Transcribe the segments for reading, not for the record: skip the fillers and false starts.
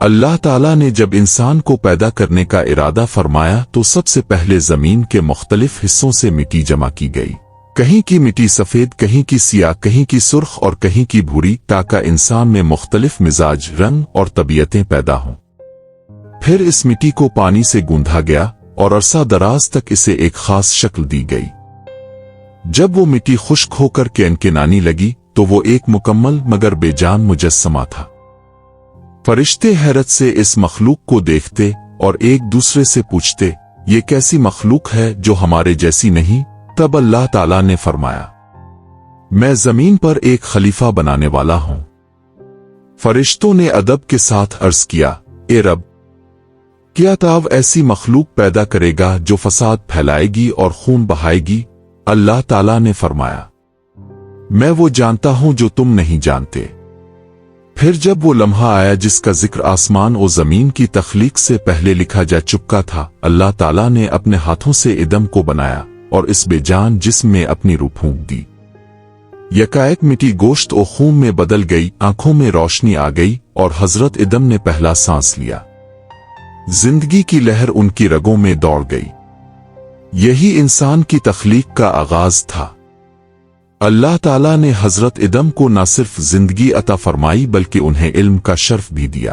اللہ تعالیٰ نے جب انسان کو پیدا کرنے کا ارادہ فرمایا تو سب سے پہلے زمین کے مختلف حصوں سے مٹی جمع کی گئی۔ کہیں کی مٹی سفید، کہیں کی سیاہ، کہیں کی سرخ اور کہیں کی بھوری، تاکہ انسان میں مختلف مزاج، رنگ اور طبیعتیں پیدا ہوں۔ پھر اس مٹی کو پانی سے گوندھا گیا اور عرصہ دراز تک اسے ایک خاص شکل دی گئی۔ جب وہ مٹی خشک ہو کر کنکنانی لگی تو وہ ایک مکمل مگر بے جان مجسمہ تھا۔ فرشتے حیرت سے اس مخلوق کو دیکھتے اور ایک دوسرے سے پوچھتے، یہ کیسی مخلوق ہے جو ہمارے جیسی نہیں؟ تب اللہ تعالیٰ نے فرمایا، میں زمین پر ایک خلیفہ بنانے والا ہوں۔ فرشتوں نے ادب کے ساتھ عرض کیا، اے رب، کیا تو ایسی مخلوق پیدا کرے گا جو فساد پھیلائے گی اور خون بہائے گی؟ اللہ تعالیٰ نے فرمایا، میں وہ جانتا ہوں جو تم نہیں جانتے۔ پھر جب وہ لمحہ آیا جس کا ذکر آسمان و زمین کی تخلیق سے پہلے لکھا جا چکا تھا، اللہ تعالیٰ نے اپنے ہاتھوں سے ادم کو بنایا اور اس بے جان جسم میں اپنی روح پھونک دی۔ یکایک مٹی گوشت و خون میں بدل گئی، آنکھوں میں روشنی آ گئی اور حضرت ادم نے پہلا سانس لیا۔ زندگی کی لہر ان کی رگوں میں دوڑ گئی۔ یہی انسان کی تخلیق کا آغاز تھا۔ اللہ تعالیٰ نے حضرت ادم کو نہ صرف زندگی عطا فرمائی بلکہ انہیں علم کا شرف بھی دیا۔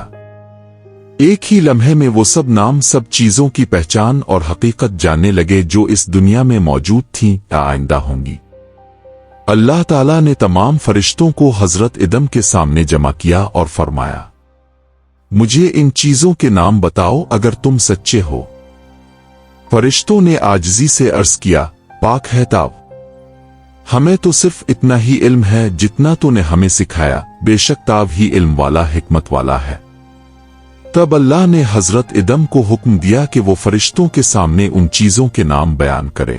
ایک ہی لمحے میں وہ سب نام، سب چیزوں کی پہچان اور حقیقت جاننے لگے جو اس دنیا میں موجود تھیں یا آئندہ ہوں گی۔ اللہ تعالیٰ نے تمام فرشتوں کو حضرت ادم کے سامنے جمع کیا اور فرمایا، مجھے ان چیزوں کے نام بتاؤ اگر تم سچے ہو۔ فرشتوں نے عاجزی سے عرض کیا، پاک ہے تو ہمیں تو صرف اتنا ہی علم ہے جتنا تو نے ہمیں سکھایا، بے شک تاب ہی علم والا، حکمت والا ہے۔ تب اللہ نے حضرت ادم کو حکم دیا کہ وہ فرشتوں کے سامنے ان چیزوں کے نام بیان کرے۔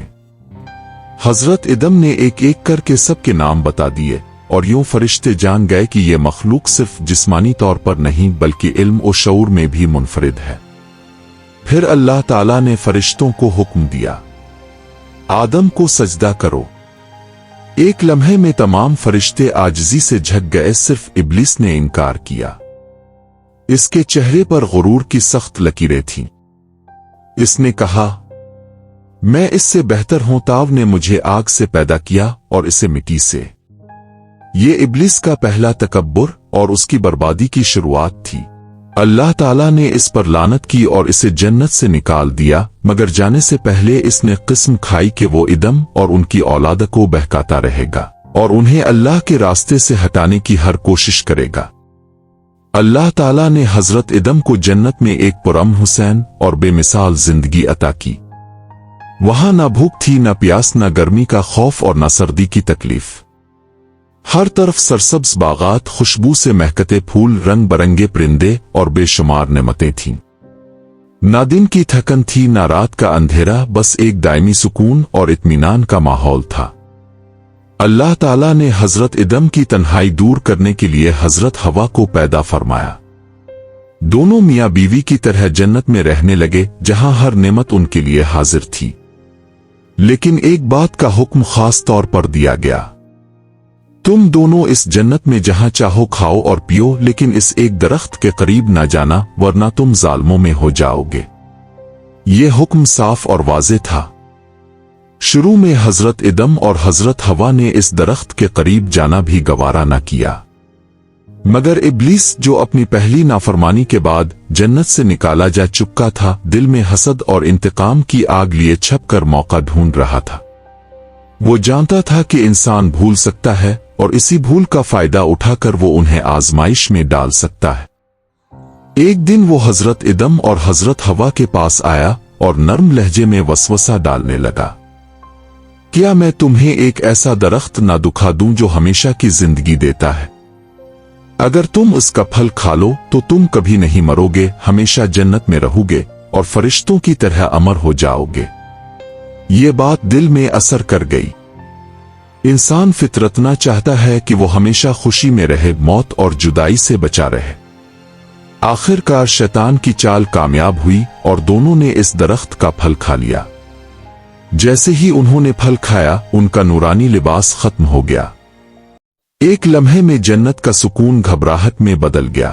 حضرت ادم نے ایک ایک کر کے سب کے نام بتا دیے اور یوں فرشتے جان گئے کہ یہ مخلوق صرف جسمانی طور پر نہیں بلکہ علم و شعور میں بھی منفرد ہے۔ پھر اللہ تعالیٰ نے فرشتوں کو حکم دیا، آدم کو سجدہ کرو۔ ایک لمحے میں تمام فرشتے عاجزی سے جھک گئے، صرف ابلیس نے انکار کیا۔ اس کے چہرے پر غرور کی سخت لکیریں تھیں۔ اس نے کہا، میں اس سے بہتر ہوں، تاو نے مجھے آگ سے پیدا کیا اور اسے مٹی سے۔ یہ ابلیس کا پہلا تکبر اور اس کی بربادی کی شروعات تھی۔ اللہ تعالیٰ نے اس پر لعنت کی اور اسے جنت سے نکال دیا، مگر جانے سے پہلے اس نے قسم کھائی کہ وہ ادم اور ان کی اولاد کو بہکاتا رہے گا اور انہیں اللہ کے راستے سے ہٹانے کی ہر کوشش کرے گا۔ اللہ تعالیٰ نے حضرت ادم کو جنت میں ایک پرامن حسین اور بے مثال زندگی عطا کی۔ وہاں نہ بھوک تھی، نہ پیاس، نہ گرمی کا خوف اور نہ سردی کی تکلیف۔ ہر طرف سرسبز باغات، خوشبو سے مہکتے پھول، رنگ برنگے پرندے اور بے شمار نعمتیں تھیں۔ نہ دن کی تھکن تھی، نہ رات کا اندھیرا، بس ایک دائمی سکون اور اطمینان کا ماحول تھا۔ اللہ تعالیٰ نے حضرت ادم کی تنہائی دور کرنے کے لیے حضرت حوا کو پیدا فرمایا۔ دونوں میاں بیوی کی طرح جنت میں رہنے لگے جہاں ہر نعمت ان کے لیے حاضر تھی۔ لیکن ایک بات کا حکم خاص طور پر دیا گیا، تم دونوں اس جنت میں جہاں چاہو کھاؤ اور پیو، لیکن اس ایک درخت کے قریب نہ جانا ورنہ تم ظالموں میں ہو جاؤ گے۔ یہ حکم صاف اور واضح تھا۔ شروع میں حضرت ادم اور حضرت حوا نے اس درخت کے قریب جانا بھی گوارا نہ کیا، مگر ابلیس جو اپنی پہلی نافرمانی کے بعد جنت سے نکالا جا چکا تھا، دل میں حسد اور انتقام کی آگ لیے چھپ کر موقع ڈھونڈ رہا تھا۔ وہ جانتا تھا کہ انسان بھول سکتا ہے اور اسی بھول کا فائدہ اٹھا کر وہ انہیں آزمائش میں ڈال سکتا ہے۔ ایک دن وہ حضرت ادم اور حضرت حوا کے پاس آیا اور نرم لہجے میں وسوسہ ڈالنے لگا، کیا میں تمہیں ایک ایسا درخت نہ دکھا دوں جو ہمیشہ کی زندگی دیتا ہے؟ اگر تم اس کا پھل کھا لو تو تم کبھی نہیں مرو گے، ہمیشہ جنت میں رہو گے اور فرشتوں کی طرح امر ہو جاؤ گے۔ یہ بات دل میں اثر کر گئی۔ انسان فطرتنا چاہتا ہے کہ وہ ہمیشہ خوشی میں رہے، موت اور جدائی سے بچا رہے۔ آخر کار شیطان کی چال کامیاب ہوئی اور دونوں نے اس درخت کا پھل کھا لیا۔ جیسے ہی انہوں نے پھل کھایا، ان کا نورانی لباس ختم ہو گیا۔ ایک لمحے میں جنت کا سکون گھبراہٹ میں بدل گیا۔